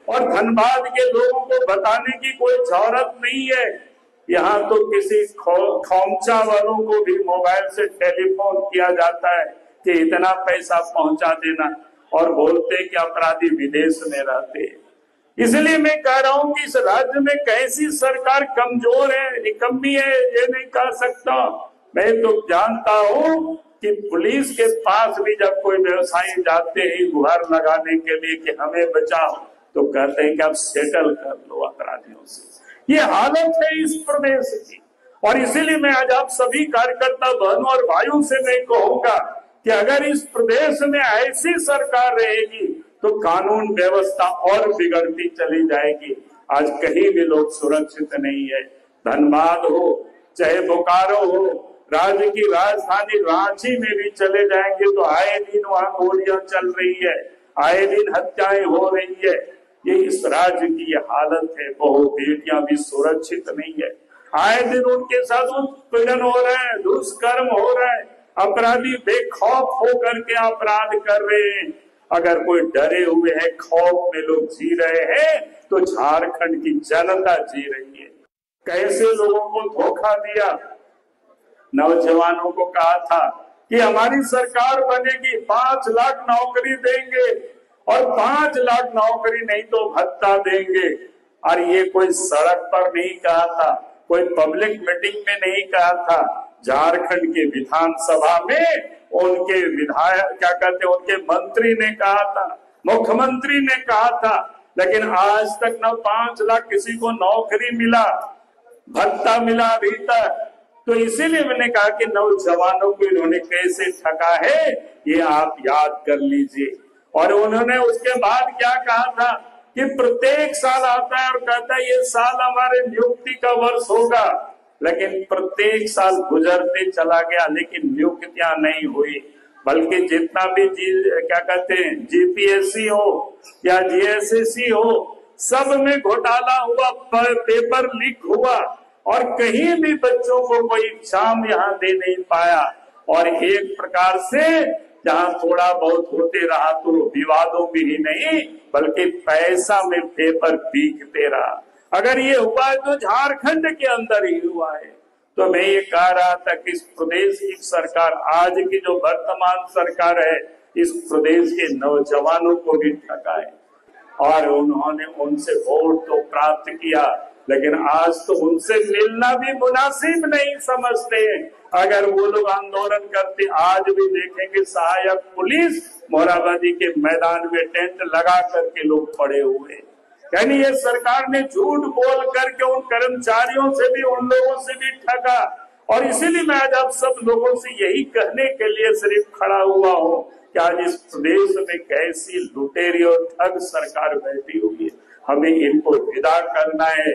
और धनबाद के लोगों को बताने की कोई जरूरत नहीं है। यहाँ तो किसी खोमचा वालों को भी मोबाइल से टेलीफोन किया जाता है कि इतना पैसा पहुंचा देना, और बोलते कि अपराधी विदेश में रहते हैं। इसलिए मैं कह रहा हूं कि इस राज्य में कैसी सरकार कमजोर है, निकम्मी है, ये नहीं कह सकता। मैं तो जानता हूं कि पुलिस के पास भी जब कोई व्यवसायी जाते हैं गुहार लगाने के लिए कि हमें बचाओ, तो कहते हैं कि आप सेटल कर लो अपराधियों से। ये हालत है इस प्रदेश की। और इसीलिए मैं आज आप सभी कार्यकर्ता बहनों और भाइयों से मैं कहूंगा कि अगर इस प्रदेश में ऐसी सरकार रहेगी तो कानून व्यवस्था और बिगड़ती चली जाएगी। आज कहीं भी लोग सुरक्षित नहीं है। धनबाद हो चाहे बोकारो हो, राज्य की राजधानी रांची में भी चले जाएंगे तो आए दिन वहां गोलियां चल रही है, आए दिन हत्याएं हो रही है। ये इस राज्य की ये हालत है। बहु बेटियां भी सुरक्षित नहीं है। आए दिन उनके साथ उत्पीड़न हो रहा है, दुष्कर्म हो रहा है, अपराधी बेखौफ होकर के अपराध कर रहे हैं। अगर कोई डरे हुए है, खौफ में लोग जी रहे हैं, तो झारखंड की जनता जी रही है। कैसे लोगों को धोखा दिया। नौजवानों को कहा था कि हमारी सरकार बनेगी, 5 लाख नौकरी देंगे, और 5 लाख नौकरी नहीं तो भत्ता देंगे। और ये कोई सड़क पर नहीं कहा था, कोई पब्लिक मीटिंग में नहीं कहा था, झारखंड के विधानसभा में उनके विधायक क्या कहते, उनके मंत्री ने कहा था, मुख्यमंत्री ने कहा था। लेकिन आज तक न 5 लाख किसी को नौकरी मिला, भत्ता मिला अभी तक। तो इसीलिए मैंने कहा कि नौजवानों को इन्होंने कैसे ठगा है, ये आप याद कर लीजिए। और उन्होंने उसके बाद क्या कहा था कि प्रत्येक साल आता है और कहता है ये साल हमारे नियुक्ति का वर्ष होगा, लेकिन प्रत्येक साल गुजरते चला गया, लेकिन नियुक्तियां नहीं हुई। बल्कि जितना भी क्या कहते हैं जीपीएससी हो या जीएसएससी हो, सब में घोटाला हुआ, पेपर लीक हुआ, और कहीं भी बच्चों को कोई एग्जाम यहाँ दे नहीं पाया। और एक प्रकार से जहाँ थोड़ा बहुत होते रहा तो विवादों में ही नहीं बल्कि पैसा में पेपर बिकते रहा। अगर ये हुआ है तो झारखंड के अंदर ही हुआ है। तो मैं ये कह रहा था कि इस प्रदेश की सरकार, आज की जो वर्तमान सरकार है, इस प्रदेश के नौजवानों को भी ठगा है। और उन्होंने उनसे वोट तो प्राप्त किया, लेकिन आज तो उनसे मिलना भी मुनासिब नहीं समझते। अगर वो लोग आंदोलन करते, आज भी देखेंगे सहायक पुलिस मोराबादी के मैदान में टेंट लगा करके लोग खड़े हुए। यानी ये सरकार ने झूठ बोल करके उन कर्मचारियों से भी, उन लोगों से भी ठगा। और इसीलिए मैं आज आप सब लोगों से यही कहने के लिए सिर्फ खड़ा हुआ हूँ कि आज इस प्रदेश में कैसी लुटेरी और ठग सरकार बैठी हुई है। हमें इनको विदा करना है।